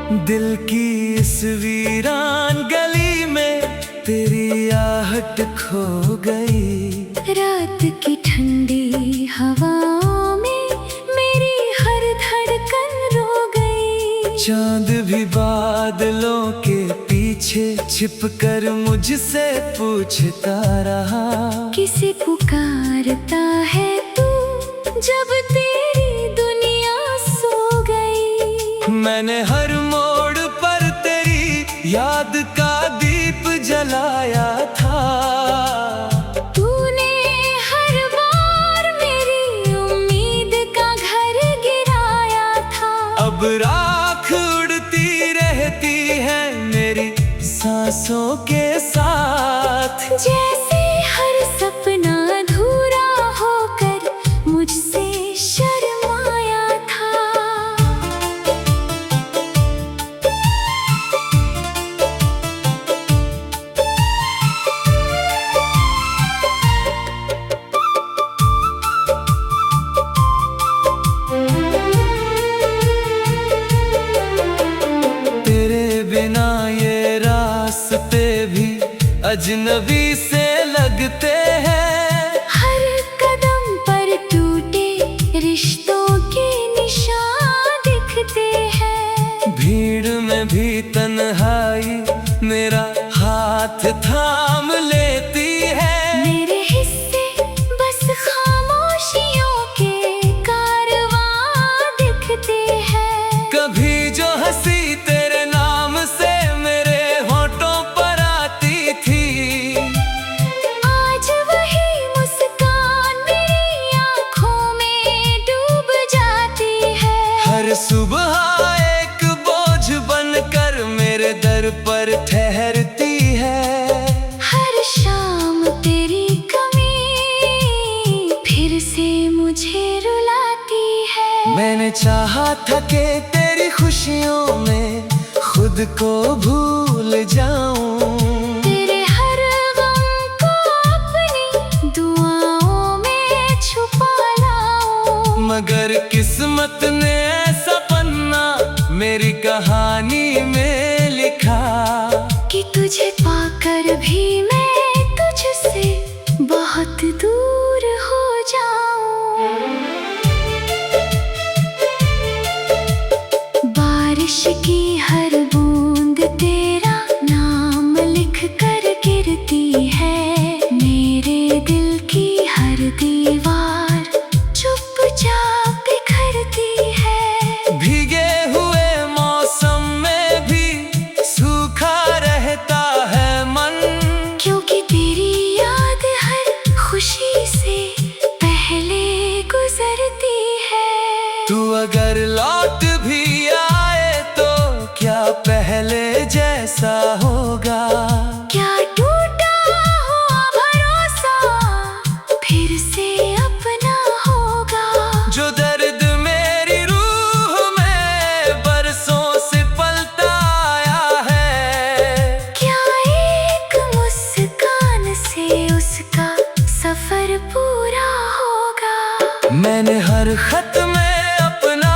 दिल की इस वीरान गली में तेरी आहट खो गई। रात की ठंडी हवाओं में मेरी हर धड़कन रो गई। चांद भी बादलों के पीछे छिपकर मुझसे पूछता रहा, किसे पुकारता है तू जब तेरी दुनिया सो गई। मैंने हर मोड़ पर तेरी याद का दीप जलाया था। तूने हर बार मेरी उम्मीद का घर गिराया था। अब राख उड़ती रहती है मेरी सांसों के साथ। जैसे हर सपना अधूरा होकर मुझसे शर्माया था। तेरे बिना ये रास्ते भी अजनबी से लगते हैं। हर कदम पर टूटे रिश्तों के निशान दिखते हैं। भीड़ में भी तन्हाई मेरा हाथ थाम लेती है। मेरे हिस्से बस खामोशियों के कारवां दिखते हैं। कभी जो हंसी तेरे नाम से मेरे होठों पर आती थी, आज वही मुस्कान मेरी आँखों में डूब जाती है। हर सुबह एक बोझ बनकर मेरे दर पर ठहरती है। हर शाम तेरी कमी फिर से मुझे रुलाती है। मैंने चाहा था कि तेरी खुशियों में खुद को भूल जाऊं। तेरे हर गम को अपनी दुआओं में छुपा लाऊं। मगर किस्मत ने ऐसा पन्ना मेरी कहानी में लिखा कि तुझे पाकर भी मैं तुझसे बहुत दूर हो जाऊं। बारिश की हर बूंद तेरा नाम लिख कर गिरती है। मेरे दिल की हर दीवार चुपचाप बिखरती है। भीगे हुए मौसम में भी सूखा रहता है मन, क्योंकि तेरी याद हर खुशी से पहले गुजरती है। तू अगर लौट भी आए तो क्या पहले जैसा होगा। क्या टूटा हुआ भरोसा फिर से अपना होगा। जो दर्द मेरी रूह में बरसों से पलता आया है, क्या एक मुस्कान से उसका सफर पूरा होगा। मैंने हर खत में अपना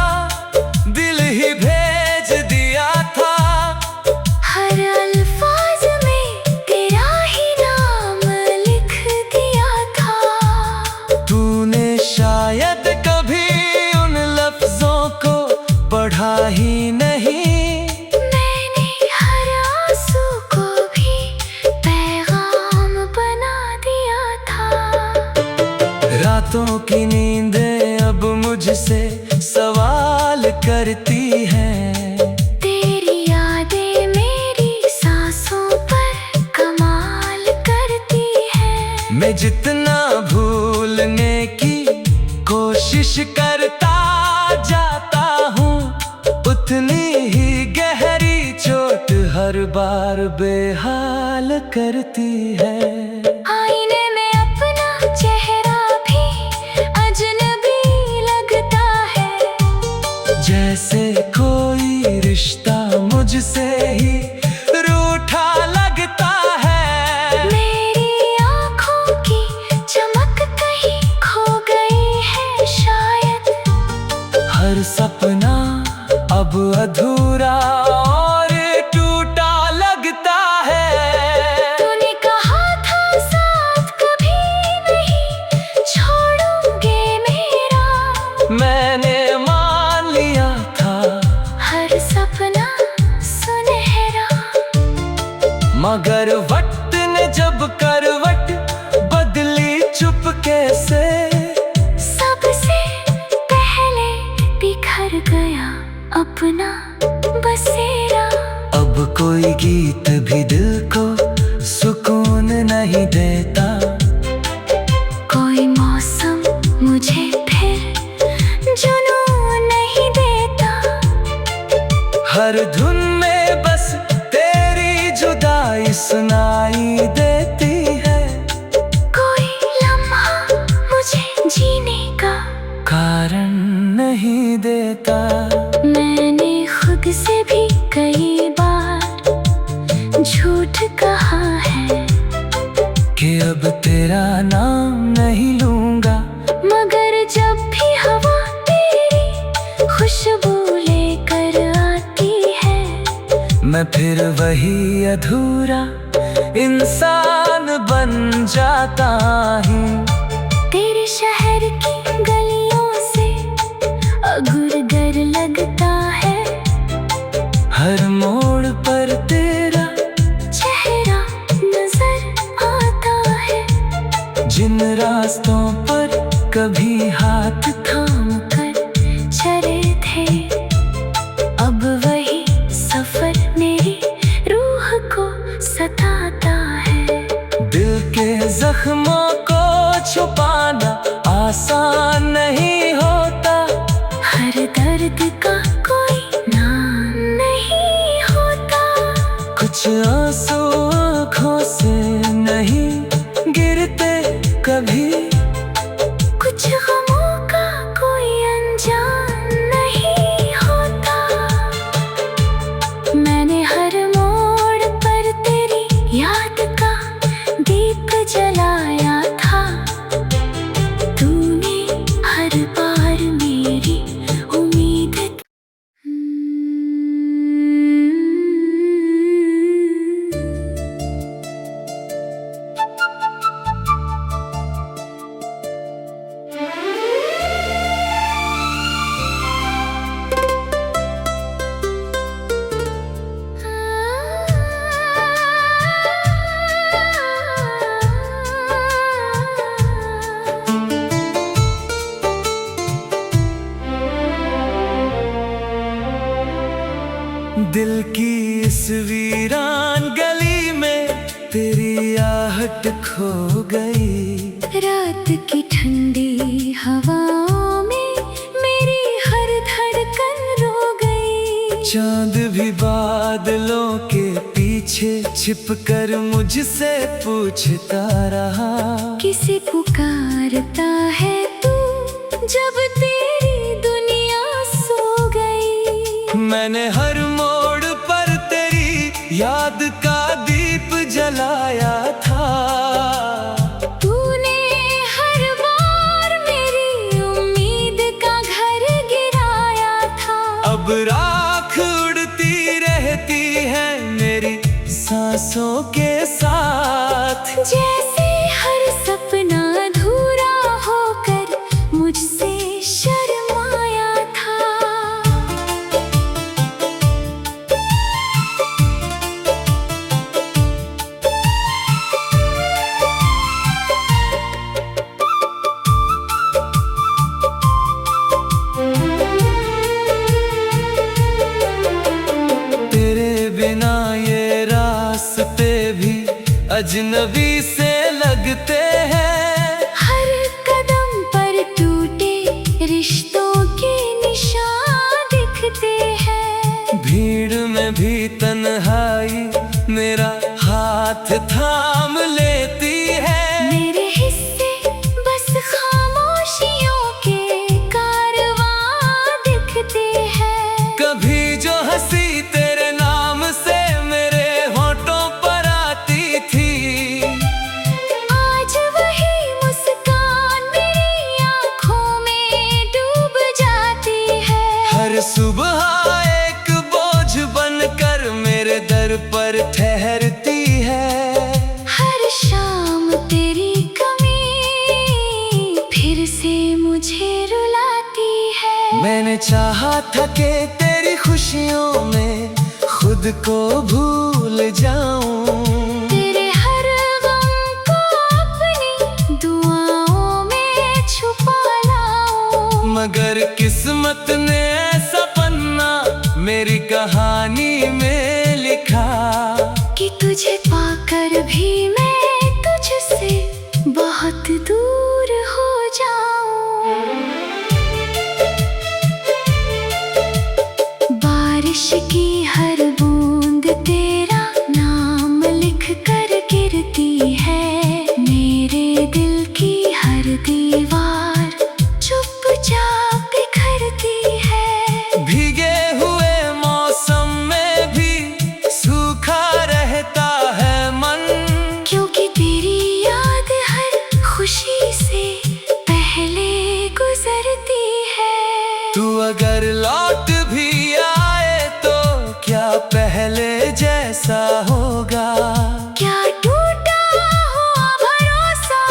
दिल ही भेज दिया था। हर अल्फाज में तेरा ही नाम लिख दिया था। तूने शायद कभी उन लफ्जों को पढ़ा ही नहीं। मैंने हर आंसू को भी पैगाम बना दिया था। रातों की नींदें अब मुझसे सवाल करती हैं। तेरी यादें मेरी सांसों पर कमाल करती है। मैं जितना भूलने की कोशिश करता जाता हूँ, उतनी ही गहरी चोट हर बार बेहाल करती है। आईने में अपना चेहरा भी अजनबी लगता है। जैसे कोई रिश्ता मुझसे ही रूठा लगता है। मेरी आँखों की चमक कहीं खो गई है शायद। हर सपना अब अधूरा अपना बसेरा। अब कोई गीत भी दिल को सुकून नहीं देता, कोई मौसम मुझे फिर जुनून नहीं देता। हर धुन में बस तेरी जुदाई सुनाई देती है, कोई लम्हा मुझे जीने का कारण नहीं देता। मैंने खुद से भी कई बार झूठ कहा है कि अब तेरा नाम नहीं लूंगा, मगर जब भी हवा तेरी खुशबू लेकर आती है, मैं फिर वही अधूरा इंसान बन जाता हूँ। तेरे शहर की गलियों से अगुरगर लगता है, हर मोड़ पर तेरा चेहरा नजर आता है। जिन रास्तों पर कभी हाथ थाम कर चले थे, अब वही सफर मेरी रूह को सताता है। दिल के जख्मों को छुपाना आसान नहीं होता, हर दर्द का कोई नाम नहीं होता। कुछ आंसू आँखों से नहीं गिरते कभी, कुछ गमों का कोई अनजान नहीं होता। मैंने हर मोड़ पर तेरी याद का दीप जलाया था, तूने हर बार मेरी उम्मीद दिल की इस वीरान गली में तेरी आहट खो गई। रात की ठंडी हवाओं में मेरी हर धड़कन रो गई। चांद भी बादलों के पीछे छिपकर मुझसे पूछता रहा, किसे पुकारता है तू जब तेरी दुनिया सो गई। मैंने हर मोड़ पर तेरी याद का दीप जलाया था, तूने हर बार मेरी उम्मीद का घर गिराया था। अब राख उड़ती रहती है मेरी सांसों के साथ, जैसे हर सपना अधूरा होकर मुझसे शर्माया था। तेरे बिना ये रास्ते भी अजनबी से लगते हैं, हर कदम पर टूटे रिश्तों के निशान दिखते हैं। भीड़ में भी तन्हाई मेरा हाथ थाम लेती है, मेरे हिस्से बस खामोशियों के कारवां दिखते हैं। कभी जो हंसी तेरे नाम से मेरे होठों पर आती थी, आज वही मुस्कान मेरी आँखों में डूब जाती है। हर सुबह एक बोझ बनकर मेरे दर पर ठहरती है, हर शाम तेरी कमी फिर से मुझे रुलाती है। मैंने चाहा था कि तेरी खुशियों में खुद को भूल जाऊं, तेरे हर गम को अपनी दुआओं में छुपा लाऊं। मगर किस्मत ने ऐसा पन्ना कहानी में लिखा कि तुझे पाकर भी मैं तुझसे बहुत दूर हो जाऊं। बारिश की हर बूंद तेरा नाम लिख कर गिरती है। मेरे दिल की हर दीवार चुपचाप बिखरती है। भीगे हुए मौसम में भी सूखा रहता है मन, क्योंकि तेरी याद हर खुशी से पहले गुजरती है। तू अगर लौट भी आए तो क्या पहले जैसा होगा? क्या टूटा हुआ भरोसा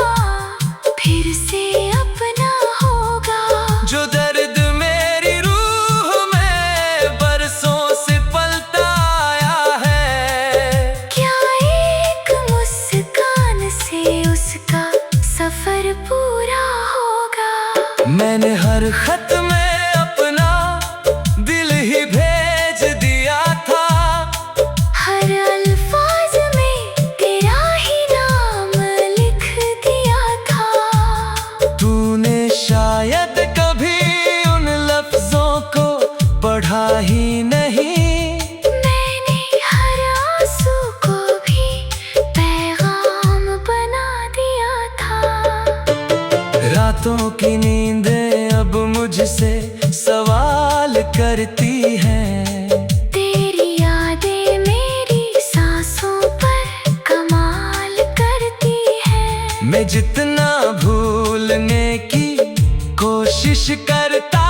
फिर से अपना होगा? जो दर्द मेरी रूह में बरसों से पलता आया है, क्या एक मुस्कान से उसका सफर पूरा होगा? मैंने हर खत में अपना दिल ही भेज दिया था। हर अल्फाज में तेरा ही नाम लिख दिया था। तूने शायद कभी उन लफ्जों को पढ़ा ही नहीं। मैंने हर आंसू को भी पैगाम बना दिया था। रातों की नींदें अब मुझसे सवाल करती हैं। तेरी यादें मेरी सांसों पर कमाल करती है। मैं जितना भूलने की कोशिश करता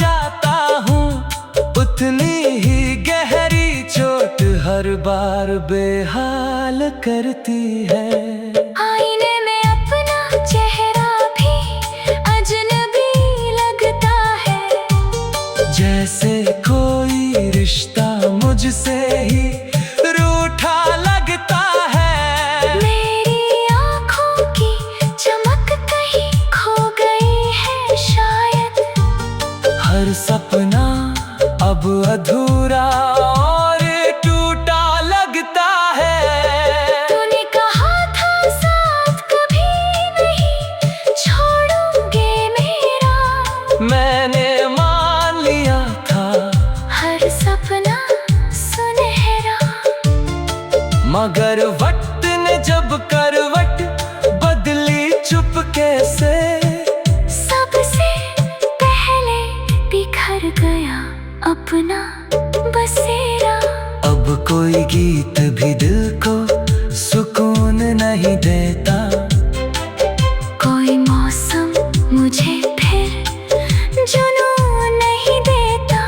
जाता हूँ, उतनी ही गहरी चोट हर बार बेहाल करती है। आईने में अपना चेहरा भी अजनबी लगता है। जैसे कोई रिश्ता मुझसे ही रूठा लगता है। मेरी आँखों की चमक कहीं खो गई है शायद। हर सपना अब अधूरा और टूटा लगता है। तूने कहा था साथ कभी नहीं छोड़ोगे मेरा। मैंने मान लिया था हर सपना सुनहरा। मगर वक्त ने जब करवट बदली चुपके से, सबसे पहले बिखर गया अपना बसेरा। अब कोई गीत भी दिल को सुकून नहीं देता। कोई मौसम मुझे फिर जुनून नहीं देता।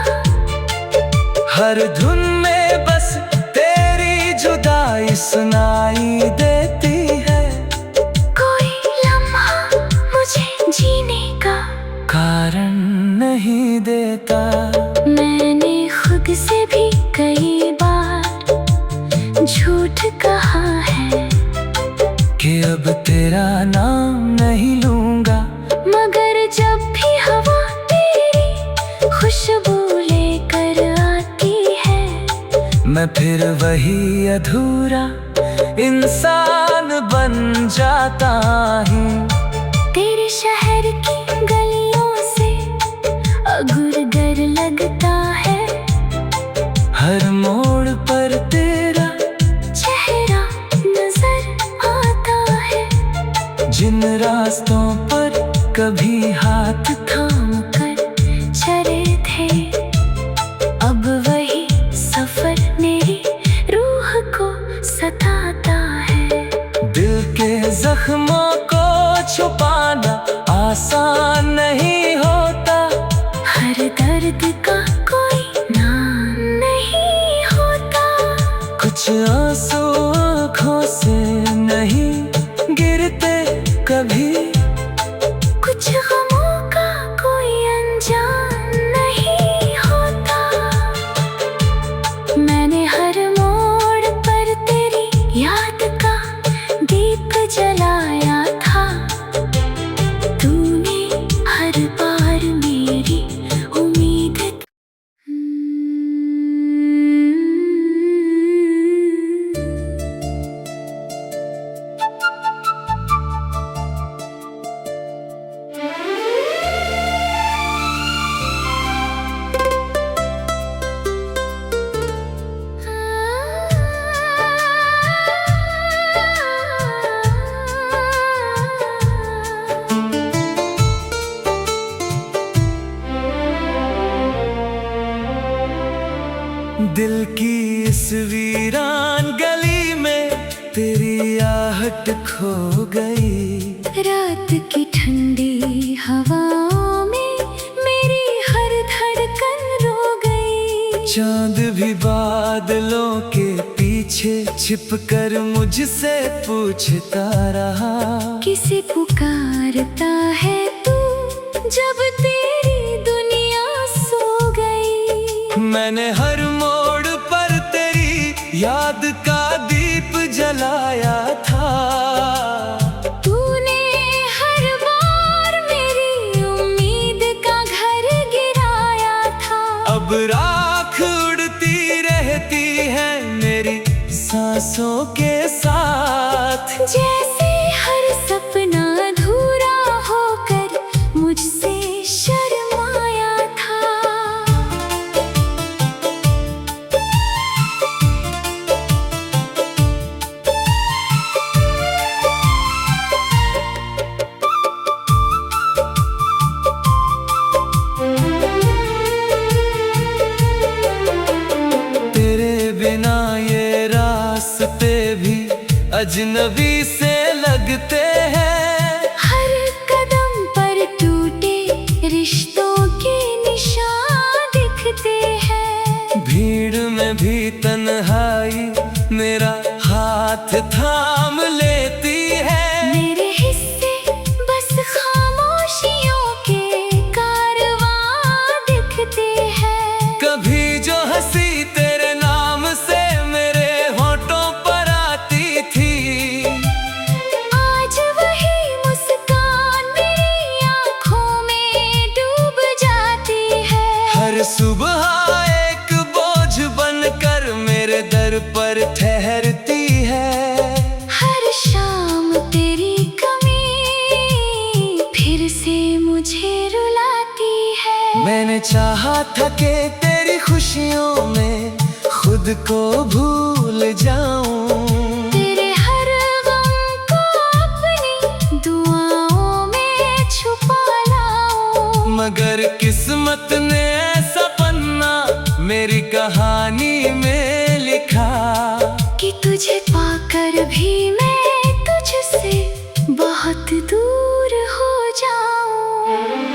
हर धुन में बस तेरी जुदाई सुनाई देती है। कोई लम्हा मुझे जीने का कारण नहीं देता। मैंने खुद से भी कई बार झूठ कहा है कि अब तेरा नाम नहीं लूंगा। मगर जब भी हवा तेरी खुशबू लेकर आती है, मैं फिर वही अधूरा इंसान बन जाता हूँ। तेरे शहर की गलियों से अगुरगर लगता है। हर मोड़ पर तेरा चेहरा नजर आता है। जिन रास्तों पर कभी हाथ थाम कर चले थे, अब वही सफर मेरी रूह को सताता है। दिल के जख्मों को छुपाना आसान नहीं। दिल की इस वीरान गली में तेरी आहट खो गई। रात की ठंडी हवाओं में मेरी हर धड़कन रो गई। चांद भी बादलों के पीछे छिपकर मुझसे पूछता रहा, किसे पुकारता है तू जब तेरी दुनिया सो गई। मैंने हर मोड़ पर तेरी याद का दीप जलाया था। तूने हर बार मेरी उम्मीद का घर गिराया था। अब राख उड़ती रहती है मेरी सांसों के साथ। जैसे हर सपना अधूरा होकर मुझसे शर्माया था। तेरे बिना ये रास्ते भी अजनबी से लगते हैं। हर कदम पर टूटे रिश्तों के निशान दिखते हैं। भीड़ में भी तन्हाई मेरा हाथ थाम लेती है। मेरे हिस्से बस खामोशियों के कारवां दिखते हैं। कभी जो हंसी तेरे नाम से मेरे होठों पर आती थी, आज वही मुस्कान मेरी आँखों में डूब जाती है। हर सुबह एक बोझ बनकर मेरे दर पर ठहरती है। हर शाम तेरी कमी फिर से मुझे रुलाती है। मैंने चाहा था कि तेरी खुशियों में खुद को भूल जाऊं। तेरे हर गम को अपनी दुआओं में छुपा लाऊं। मगर किस्मत ने ऐसा पन्ना मेरी कहानी में लिखा कि तुझे पाकर भी मैं तुझसे बहुत दूर हो जाऊं।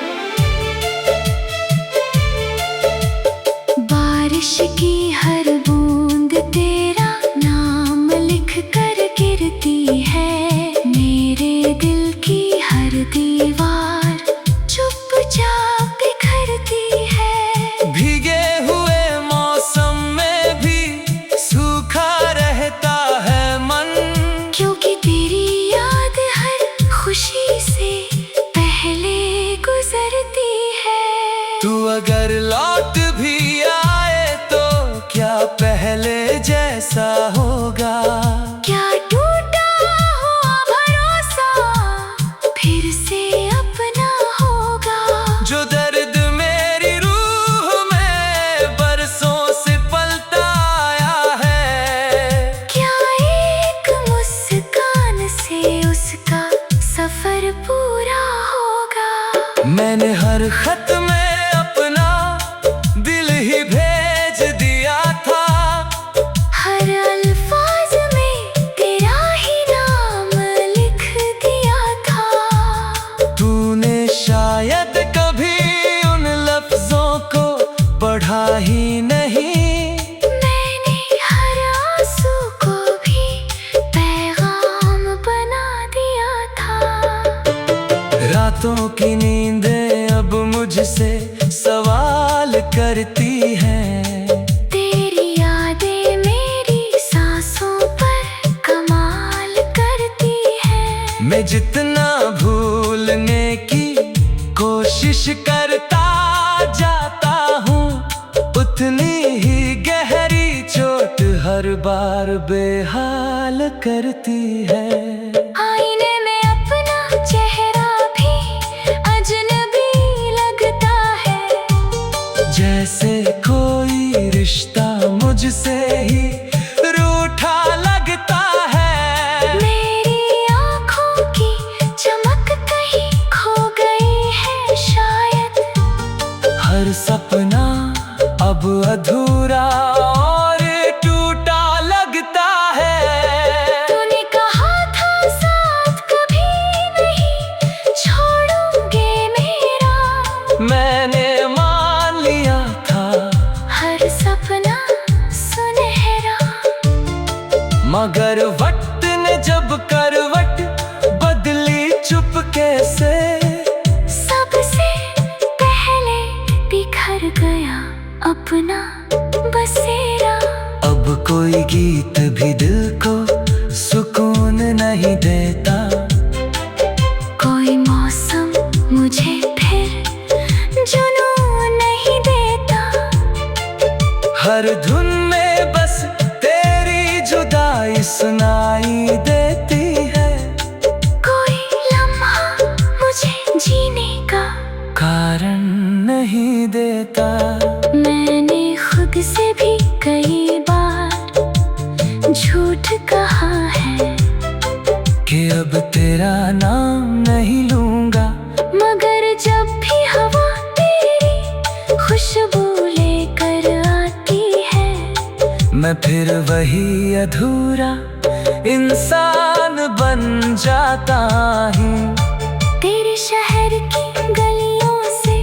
बारिश की हर बूंद तेरा नाम लिख कर गिरती है। मेरे दिल की हर दीवार चुपचाप बिखरती है। भीगे हुए मौसम में भी सूखा रहता है मन, क्योंकि तेरी याद हर खुशी से पहले गुजरती है। तू अगर लौट भी आए तो क्या पहले जैसा होगा। क्या टूटा हुआ भरोसा फिर से अपना होगा। जो दर्द मेरी रूह में बरसों से पलता आया है, क्या एक मुस्कान से उसका सफर पूरा होगा। मैंने हर खत में अपना दिल ही भेज दिया था। हर अल्फाज में तेरा ही नाम लिख दिया था। तूने शायद कभी उन लफ्जों को पढ़ा ही नहीं। मैंने हर आंसू को भी पैगाम बना दिया था। रातों की नींदें अब मुझसे सवाल करती हैं। तेरी यादें मेरी सांसों पर कमाल करती है। मैं जितना भूलने की कोशिश करता जाता हूँ, उतनी ही गहरी चोट हर बार बेहाल करती है। आईने में अपना चेहरा भी अजनबी लगता है। जैसे कोई रिश्ता मुझसे ही रूठा लगता है। मेरी आँखों की चमक कहीं खो गई है शायद। हर सपना अब अधूरा मगर वक्त ने जब करवट बदली चुपके से, सबसे पहले बिखर गया अपना बसेरा। अब कोई गीत भी दिल को सुकून नहीं देता, कोई मौसम मुझे फिर जुनून नहीं देता। हर धुन में बस तेरी जुदाई सुनाई देती है, कोई लम्हा मुझे जीने का कारण नहीं देता। मैंने खुद से भी कई बार झूठ कहा है कि अब तेरा नाम नहीं लूंगा, मगर जब भी हवा तेरी खुशबू लेकर आती है, मैं फिर वही अधूरा इंसान बन जाता हूँ। तेरे शहर की गलियों से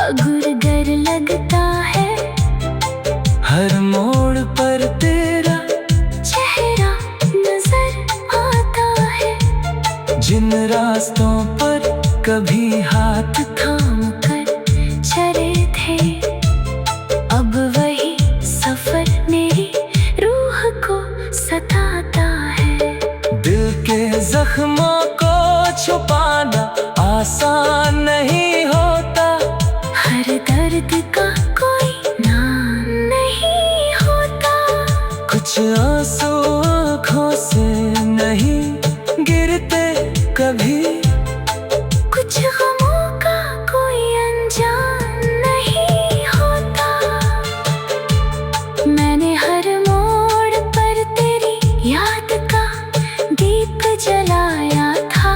अगुरगर लगता है, हर मोड़ पर तेरा चेहरा नजर आता है। जिन रास्तों पर कभी हाथ थाम कर चले थे, अब वही सफर मेरी रूह को सताता है। दिल के जख्मों को छुपाना आसान नहीं होता, हर दर्द का कोई नाम नहीं होता। कुछ आंसू आँखों से नहीं गिरते कभी, कुछ गमों का कोई अनजान नहीं होता। मैंने हर मोड़ पर तेरी याद का दीप जलाया था,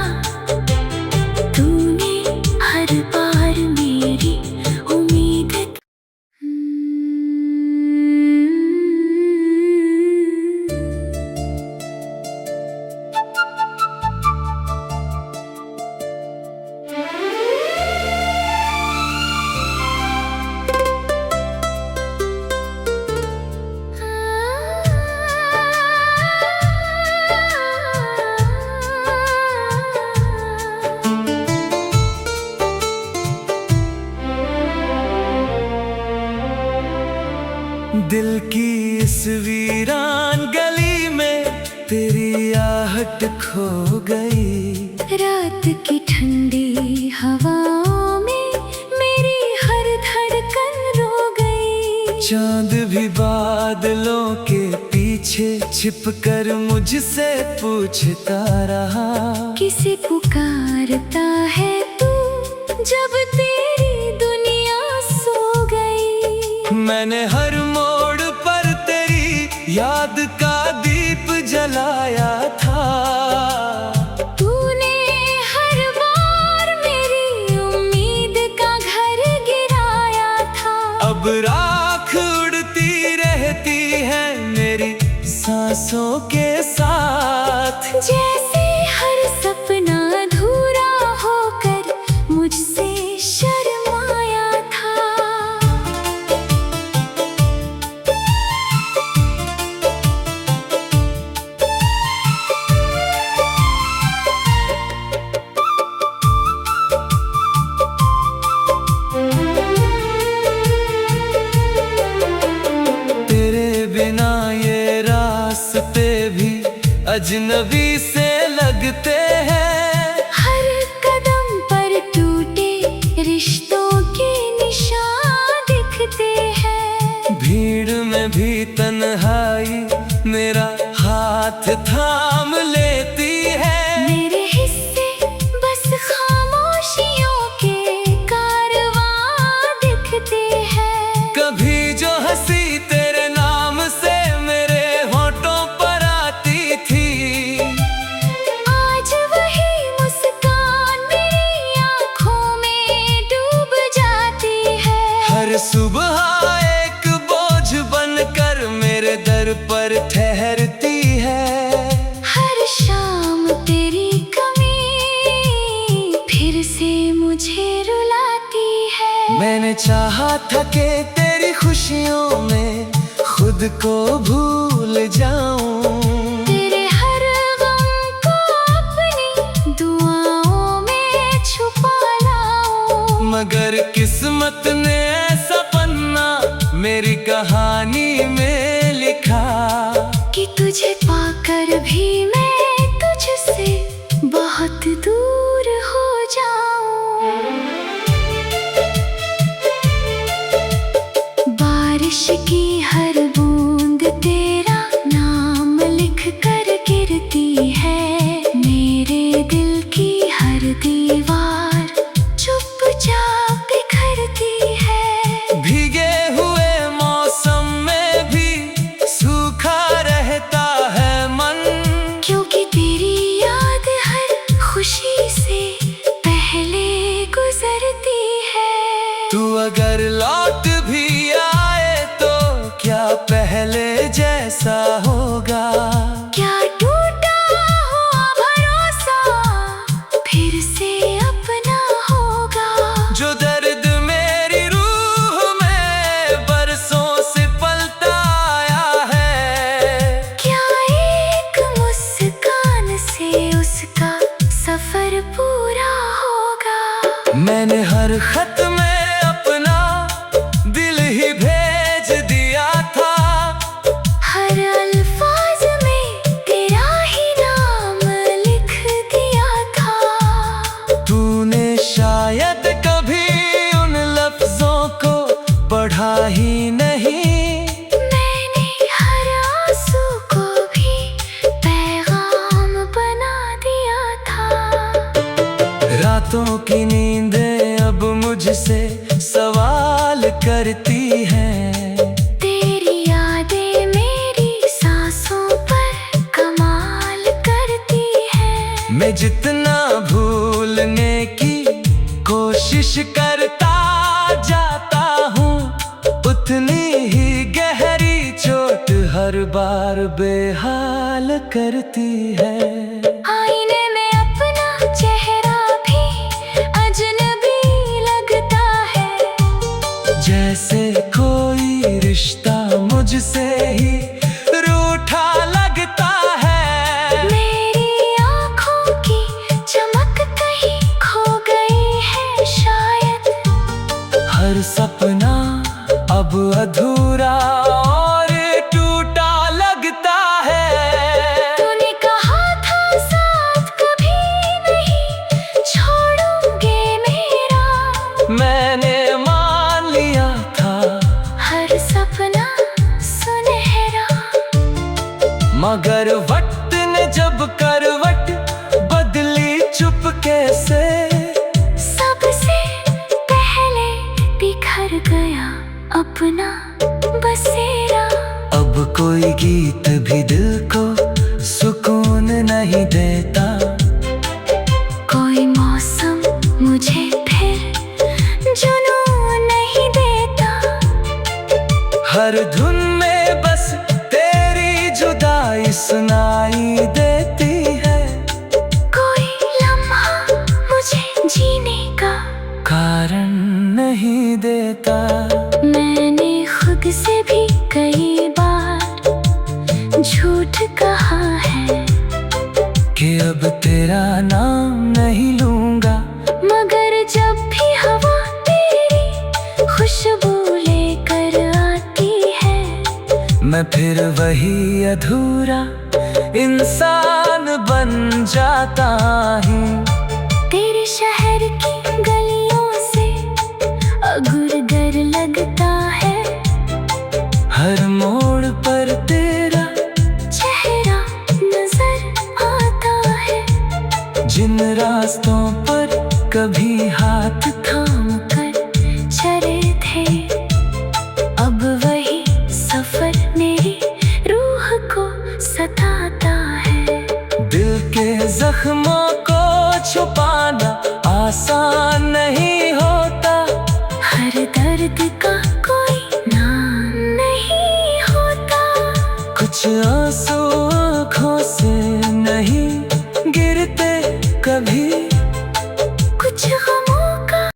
तूने हर बार मेरी उम्मीद दिल की इस वीरान गली में तेरी आहट खो गई। रात की ठंडी हवाओं में मेरी हर धड़कन रो गई। चांद भी बादलों के पीछे छिपकर मुझसे पूछता रहा, किसे पुकारता है तू जब तेरी दुनिया सो गई। मैंने हर मोड़ पर तेरी याद का दीप जलाया था, तूने हर बार मेरी उम्मीद का घर गिराया था। अब राख उड़ती रहती है मेरी सांसों के साथ, जैसे हर सपना अधूरा होकर मुझसे शर्माया था। तेरे बिना ये रास्ते भी अजनबी से लगते हैं, हर कदम पर टूटे रिश्तों के निशान दिखते हैं। भीड़ में भी तन्हाई मेरा हाथ थाम लेती है, मेरे हिस्से बस खामोशियों के कारवां दिखते हैं। कभी जो हंसी तेरे नाम से मेरे होठों पर आती थी, आज वही मुस्कान मेरी आँखों में डूब जाती है। हर सुबह एक बोझ बनकर मेरे दर पर ठहरती है, हर शाम तेरी कमी फिर से मुझे रुलाती है। मैंने चाहा था कि तेरी खुशियों में खुद को भूल जाऊं, किस्मत ने ऐसा पन्ना मेरी कहानी में लिखा कि तुझे पाकर भी मैं तुझसे बहुत दूर हो जाऊं। बारिश की हर बूंद तेरा नाम लिख कर गिरती है, मेरे दिल की हर दीवार चुपचाप बिखरती है। भीगे हुए मौसम में भी सूखा रहता है मन, क्योंकि तेरी याद हर खुशी से पहले गुजरती है। तू अगर लौट भी आए तो क्या पहले जैसा होगा? क्या टूटा हुआ भरोसा फिर से अपना होगा? जो दर्द मेरी रूह में बरसों से पलता आया है, क्या एक मुस्कान से उसका सफर पूरा होगा? मैंने हर खत में अपना दिल ही भेज दिया था, हर अल्फाज में तेरा ही नाम लिख दिया था। तूने शायद कभी उन लफ्जों को पढ़ा ही नहीं, मैंने हर आंसू को भी पैगाम बना दिया था। रातों की नींदें अब मुझसे सवाल करती हैं, तेरी यादें मेरी सांसों पर कमाल करती है। मैं जितना भूलने की कोशिश करता जाता हूँ, उतनी ही गहरी चोट हर बार बेहाल करती है। आईने में अपना चेहरा भी अजनबी लगता है, जैसे कोई रिश्ता मुझसे ही रूठा लगता है। मेरी आँखों की चमक कहीं खो गई है शायद, हर सपना अब अधूरा और टूटा लगता है। तूने कहा था साथ कभी नहीं छोड़ोगे मेरा, मैंने मान लिया था हर सपना सुनहरा। मगर वक्त ने जब करवट बदली चुपके से, सबसे पहले बिखर गया अपना बसेरा। अब कोई गीत भी दिल को सुकून नहीं देता, कोई मौसम मुझे फिर जुनून नहीं देता। हर धुन में बस तेरी जुदाई सुनाई देती है, कोई लम्हा मुझे जीने का कारण नहीं देता। मैंने खुद से भी कई बार झूठ कहा है कि अब तेरा नाम नहीं लूंगा, मगर जब भी हवा तेरी खुशबू लेकर आती है, मैं फिर वही अधूरा इंसान बन जाता हूँ। तेरे शहर की गलियों से अगुरगर लगता है, हर मोड़ पर तेरा चेहरा नजर आता है। जिन रास्तों पर कभी हाथ थाम कर चले थे, अब वही सफर मेरी रूह को सताता है। दिल के जख्मों को छुपाना आसान